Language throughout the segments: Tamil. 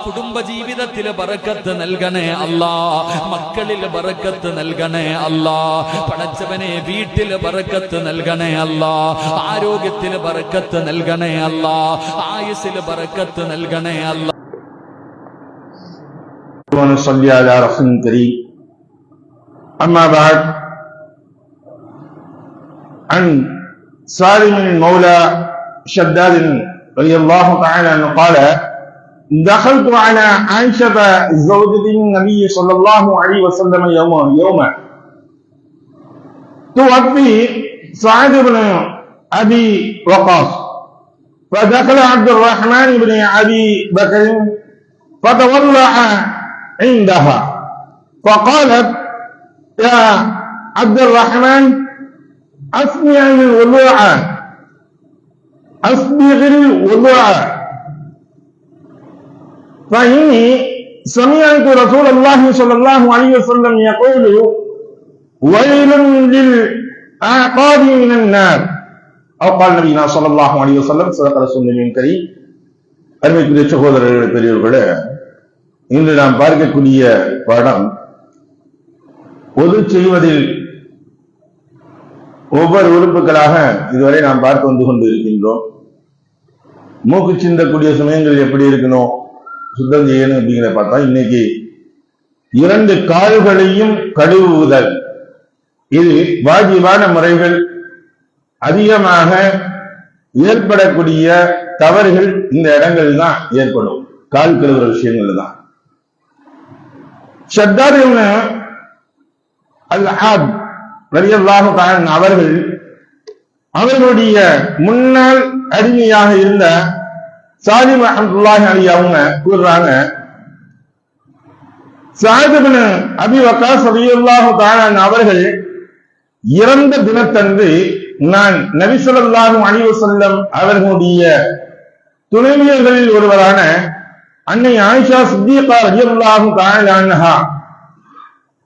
കുടുംബ ജീവിതത്തിൽ ബറക്കത്ത് നൽകണേ അല്ലാ, മക്കളിൽ ബറക്കത്ത് നൽകണേ അല്ലാ, പടച്ചവനെ വീട്ടിൽ ബറക്കത്ത് നൽകണേ അല്ലാ, ആരോഗ്യത്തിൽ ബറക്കത്ത് നൽകണേ അല്ലാ, ആയുസ്സിൽ ബറക്കത്ത് നൽകണേ അല്ലാ. ونصلي على رسول كريم. أما بعد، عن سالم مولى شداد رضي الله تعالى عنه قال: دخلت على عائشة زوجة النبي صلى الله عليه وسلم يوما توفي سعد بن أبي وقاص، فدخل عبد الرحمن بن أبي بكر فتولع عندها، فقالت: يا عبد الرحمن، أسبغ الوضوء، فإني سمعت رسول الله صلى الله عليه وسلم يقول: ويل للأعقاب من النار، أو قال نبينا صلى الله عليه وسلم. صدق رسول الله الكريم. அருமைக்குரிய சகோதரர்களே, பெரியவர்களே, இன்று நாம் பார்க்கக்கூடிய பாடம் ஒது செய்வதில் ஒவ்வொரு உறுப்புகளாக இதுவரை நாம் பார்த்து வந்து கொண்டு இருக்கின்றோம். மூக்கு சிந்தக்கூடிய சமயங்கள் எப்படி இருக்கணும், சுத்தம் செய்யணும் அப்படிங்கிறத பார்த்தா, இன்னைக்கு 2 கால்களையும் கழுவுதல், இது வாஜிபான முறைகள். அதிகமாக ஏற்படக்கூடிய தவறுகள் இந்த இடங்கள் தான் ஏற்படும், கால் கழுவுற விஷயங்கள் தான். ஷத்தாத் இப்னு அல்-ஆத் ரலியல்லாஹு தஆலா அவர்களுடைய முன்னாள் அடிமையாக இருந்த சாலிம் ரஹ்மத்துல்லாஹி அலைஹி அவங்க கூறுறாங்க, சஅத் இப்னு அபி வக்காஸ் ரலியல்லாஹு தஆலா அவர்கள் இறந்த தினத்தன்று நான் நபி ஸல்லல்லாஹு அலைஹி வஸல்லம் அவர்களுடைய துணைவியர்களில் ஒருவரான அன்னை ஆயிஷா சித்திகா ரலியல்லாஹு தஆலா அன்ஹா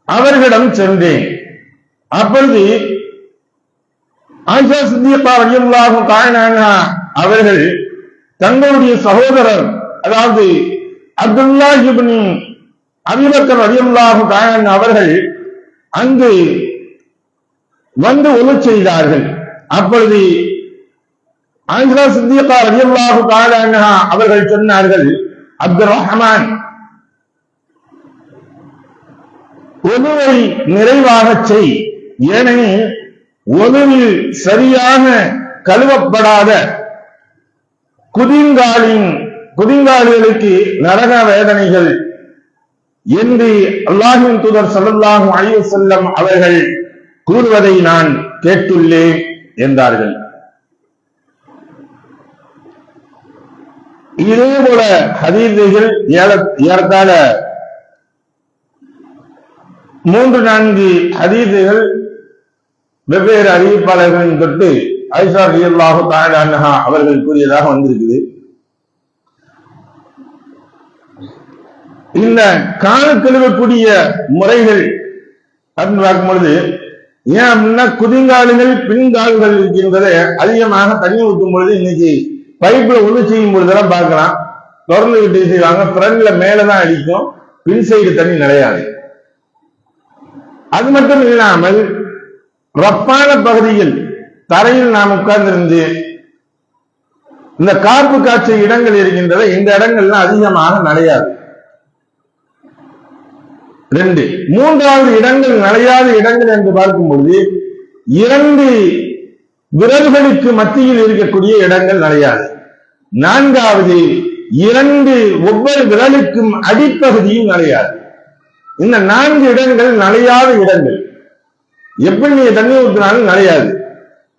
அவர்களிடம் சென்றேன். அப்பொழுது ஆயிஷா சித்திகா ரலியல்லாஹு தஆலா அன்ஹா அவர்கள் தங்களுடைய சகோதரர், அதாவது அப்துல்லாஹ் இப்னு அபீ பக்கர் ரலியல்லாஹு தஆலா அவர்கள் அங்கு வந்து ஒலு செய்தார்கள். அப்பொழுது ஆயிஷா சித்திகா ரலியல்லாஹு தஆலா அன்ஹா அவர்கள் சொன்னார்கள், அப்துல் ரஹ்மான், ஒலுவை நிறைவாக செய், ஏனெனில் ஒலுவில் சரியாக கழுவப்படாத குதிங்காலிகளுக்கு நரக வேதனைகள் என்று அல்லாஹ்வின் தூதர் ஸல்லல்லாஹு அலைஹி வஸல்லம் அவர்கள் கூறுவதை நான் கேட்டுள்ளேன் என்றார்கள். இதே போல ஹதீஸ்கள் ஏறத்தாழ 3-4 ஹதீஸ்கள் வெவ்வேறு அறிவிப்பாளர்களின் தொட்டு ஆயிஷா ரலியல்லாஹு தஆலா அன்ஹா அவர்கள் கூறியதாக வந்திருக்குது. இந்த கால் கழுவக்கூடிய முறைகள் அப்படின்னு பார்க்கும் பொழுது, ஏன் அப்படின்னா, குதிங்கால்கள் பின்கால்கள் இருக்கின்றதை அதிகமாக தண்ணி ஊற்றும் பொழுது, இன்னைக்கு பைப்ல ஒண்ணு செய்யும் பொழுதெல்லாம் பார்க்கலாம், திறந்து விட்டு செய்வாங்க, ஃப்ரண்ட்ல மேலதான் அடிக்கும், பின் சைடு தண்ணி நிலையாது. அது மட்டும் இல்லாமல் ரப்பான பகுதியில் தரையில் நாம் உட்கார்ந்திருந்து இந்த கார்பு காய்ச்ச இடங்கள் இருக்கின்றன, இந்த இடங்கள்லாம் அதிகமாக நடையாது. 2 3வது இடங்கள் நடையாத இடங்கள் என்று பார்க்கும் பொழுது 2 விரல்களுக்கு மத்தியில் இருக்கக்கூடிய இடங்கள் நடையாது. 4வது 2 ஒவ்வொரு விரலுக்கும் அடிப்பகுதியும் நடையாது. இந்த 4 இடங்கள் நடையாத இடங்கள். எப்படி நீங்க தண்ணி ஊற்றினாலும் நடையாது.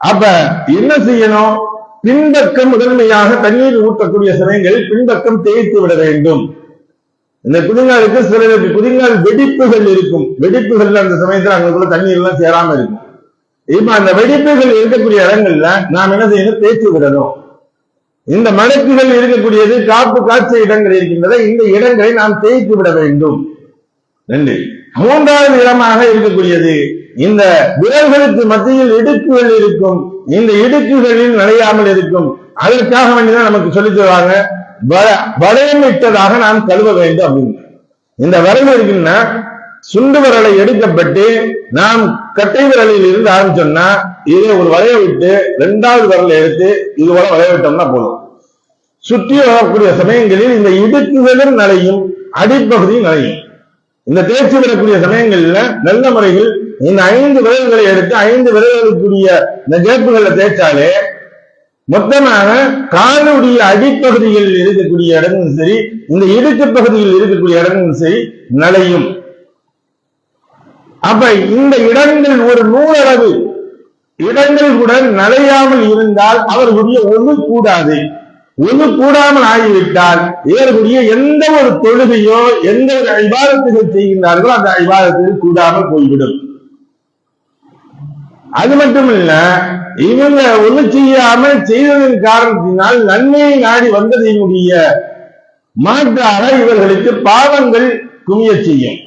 அப்ப என்ன செய்யணும்? பின்பக்கம் முதன்மையாக தண்ணீர் ஊற்றக்கூடிய சமயங்களில் பின்பக்கம் தேய்த்து விட வேண்டும். இந்த குதிங்காலுக்கு சிலருக்கு குதிங்கால் வெடிப்புகள் இருக்கும். வெடிப்புகள் அந்த சமயத்தில் அங்களுக்குள்ள தண்ணீர் எல்லாம் சேராம இருக்கும். இப்ப அந்த வெடிப்புகள் இருக்கக்கூடிய இடங்கள்ல நாம் என்ன செய்யணும்? தேய்த்து விடணும். இந்த மடக்குகள் இருக்கக்கூடியது காப்பு காய்ச்ச இடங்கள் இருக்கின்றன, இந்த இடங்களை நாம் தேய்த்து விட வேண்டும். 2 3வது இடமாக இருக்கக்கூடியது இந்த விரல்களுக்கு மத்தியில் இடுக்குகள் இருக்கும், இந்த இடுக்குகளில் நனையாமல் இருக்கும். அதற்காக வேண்டிதான் நமக்கு சொல்லித் தருவாங்க, வளையமிட்டதாக நாம் கழுவ வேண்டும் அப்படின்னு. இந்த விரல் இருக்குன்னா சுண்டு விரலை எடுக்கப்பட்டு நாம் கட்டை விரலில் இருந்து ஆரம்பிச்சோம்னா இதை ஒரு வளைய விட்டு 2வது விரலை எடுத்து இது போல வளைய விட்டோம்னா போதும். சுற்றி வரக்கூடிய சமயங்களில் இந்த இடுக்குகளும் நலையும், அடிப்பகுதியும் நலையும். இந்த தேய்ச்சி வரக்கூடிய சமயங்கள்ல நல்ல முறையில் இந்த 5 விரல்களை எடுத்து 5 விரல்களுக்குரிய இந்த கேப்புகளை தேய்ச்சாலே மொத்தமாக காலுடைய அடிப்பகுதிகளில் இருக்கக்கூடிய இடங்களும் சரி, இந்த இடுக்கு பகுதியில் இருக்கக்கூடிய இடங்களும் சரி நலையும். அப்ப இந்த இடங்கள் ஒரு நூலளவு இடங்கள் கூட நலையாமல் இருந்தால் அவர்களுடைய ஒழு கூடாது. ஒழு கூடாமல் ஆகிவிட்டால் இவர்களுடைய எந்த ஒரு தொழுகையோ எந்த ஒரு இபாதத்துகள் செய்கின்றார்களோ அந்த இபாதத்துகள் கூடாமல் போய்விடும். அது மட்டுமல்ல, இவங்க ஒழு செய்யாமல் செய்ததன் காரணத்தினால் நன்மையை நாடி வந்ததினுடைய மாற்றாக இவர்களுக்கு பாவங்கள் குமிய செய்யும்.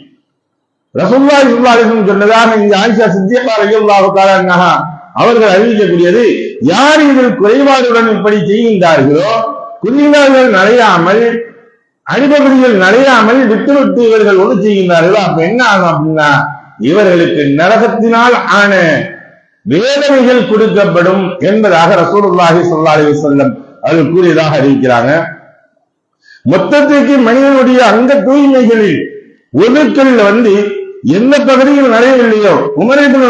ரசூலுல்லாஹி ஸல்லல்லாஹு அலைஹி வஸல்லம் சொன்னதாக இந்த ஆயிஷா சித்திகா ரலியல்லாஹு தஆலா அன்ஹா அவர்கள் அறிவிக்கக்கூடியது, யார் இதில் குறைபாடுடன் இப்படி செய்கின்றார்களோ, குதிகால்கள் நனையாமல் அடிப்பகுதிகள் நனையாமல் விட்டு இவர்கள் ஒன்று செய்கின்றார்களோ, அப்ப என்ன ஆகும் அப்படின்னா இவர்களுக்கு நரகத்தினால் ஆன வேதனைகள் கொடுக்கப்படும் என்பதாக ரசூலுல்லாஹி ஸல்லல்லாஹு அலைஹி வஸல்லம் அவர்கள் கூறியதாக அறிவிக்கிறாங்க. மொத்தத்திற்கு மனிதனுடைய அந்த தூய்மைகளில் ஒழுக்கல் எந்த பகுதியில் நடையவில்லையோ, உமர் இப்னு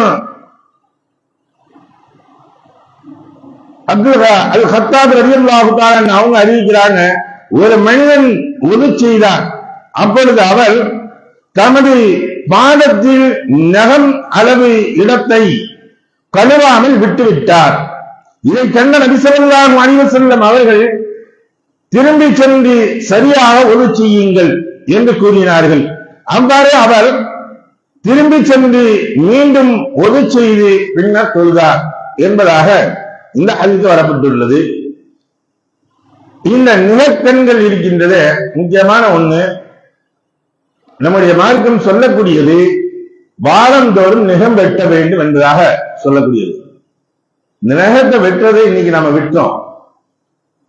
அல் கத்தாப் ரலியல்லாஹு தஆலா அவங்க அறிவிக்கிறாங்க, ஒரு மனிதன் ஒழு செய்தார், அப்பொழுது அவர் தமது பாதத்தில் நகம் அளவு இடத்தை கழுவாமல் விட்டுவிட்டார். இதை கண்ட நபி ஸல்லல்லாஹு அலைஹி வஸல்லம் அவர்கள் திரும்பி சென்று சரியாக ஒழு செய்யுங்கள் என்று கூறினார்கள். அவ்வாறு அவர் திரும்பி சென்று மீண்டும் ஒழு செய்து பின்னர் தொழுதார் என்பதாக இந்த ஹதீஸ் வரப்பட்டுள்ளது. இந்த நிகழ்கண்கள் இருக்கின்றது முக்கியமான ஒண்ணு. நம்முடைய மார்க்கம் சொல்லக்கூடியது வாரந்தோறும் நிகம் வெட்ட வேண்டும் என்பதாக சொல்லக்கூடியது. இந்த நகத்தை வெட்டுறதை இன்னைக்கு நாம விட்டோம்,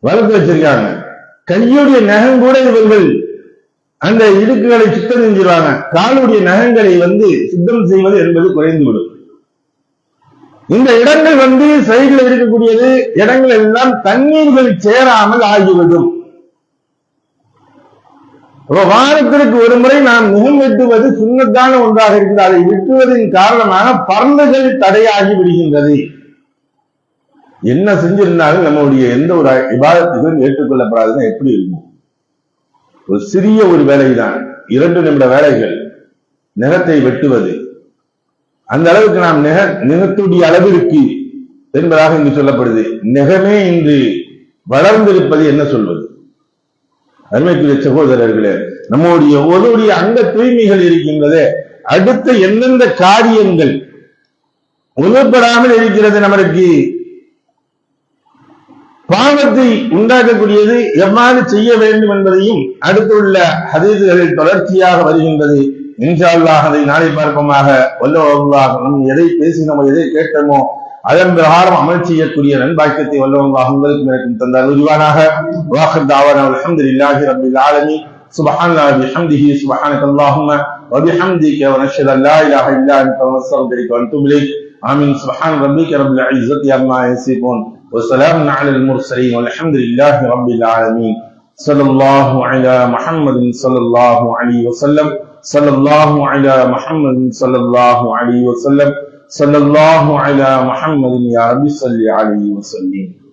வளர்த்து வச்சிருக்காங்க. கையுடைய நகம் கூட இவர்கள் அந்த இடுக்குகளை சுத்தம் செஞ்சிருவாங்க. காலுடைய நகங்களை சுத்தம் செய்வது என்பது குறைந்துவிடும். இந்த இடங்கள் சைடுல இருக்கக்கூடியது இடங்கள் எல்லாம் தண்ணீர்கள் சேராமல் ஆகிவிடும். வாரத்திற்கு ஒரு முறை நாம் முகம் வெட்டுவது சுண்ணத்தான ஒன்றாக இருக்கிறது. அதை வெட்டுவதன் காரணமாக பரந்துகள் தடையாகி விடுகின்றது. என்ன செஞ்சிருந்தாலும் நம்முடைய எந்த ஒரு இபாதத்துக்கும் ஏற்றுக்கொள்ளப்படாதுன்னா எப்படி இருக்கும்? ஒரு சிறிய ஒரு வேலைதான், 2 நிமிட வேலைகள், நகத்தை வெட்டுவது, அந்த அளவுக்கு நாம் நிகத்துடைய அளவிற்கு என்பதாக இங்கு சொல்லப்படுது. நெகமே இன்று வளர்ந்திருப்பது என்ன சொல்வது? அருமைக்குரிய சகோதரர்களே, நம்முடைய ஒருடைய அந்த தூய்மைகள் இருக்கின்றதே, அடுத்த எந்தெந்த காரியங்கள் உணரப்படாமல் இருக்கிறது, நமக்கு பாவத்தை உண்டாக்கக்கூடியது எவ்வாறு செய்ய வேண்டும் என்பதையும் அடுத்துள்ள ஹதீஸ்களில் தொடர்ச்சியாக வருகின்றது. இன்ஷா அல்லாஹ் அதை நாளை பார்ப்போமாக. வல்லல்லாஹ் நம் எதை பேசினோமோ எதை கேட்டோமோ அதன் பிரகாரம் அமல் செய்யக்கூடிய நன்பாக்கியத்தை வல்லல்லாஹ் உங்களுக்கு எனக்கும் தந்தார் உரிவானாக. வாஹிர் தாவானா அல்ஹம்துலில்லாஹி ரப்பில் ஆலமீன். சுப்ஹானல்லாஹி வபிஹம்திஹி சுப்ஹானக்கல்லாஹும்ம வபிஹம்திக வ நஷ்ஹது அன் லா இலாஹா இல்லா அன்த நஸ்தக்ஃபிருக வ நதுபு இலைக். ஆமீன். சுப்ஹான ரப்பிக ரப்பில் இஸ்ஸத்தி அம்மா யசிஃபூன் வ ஸலாமுன் அலல் முர்ஸலீன் வல்ஹம்துலில்லாஹி ரப்பில் ஆலமீன். ஸல்லல்லாஹு அலா முஹம்மதின் ஸல்லல்லாஹு அலைஹி வஸல்லம். ஸல்லல்லாஹு அலா முஹம்மதின் ஸல்லல்லாஹு அலைஹி வஸல்லம். ஸல்லல்லாஹு அலா முஹம்மதின் யா ரப்பி ஸல்லி அலைஹி வஸல்லம்.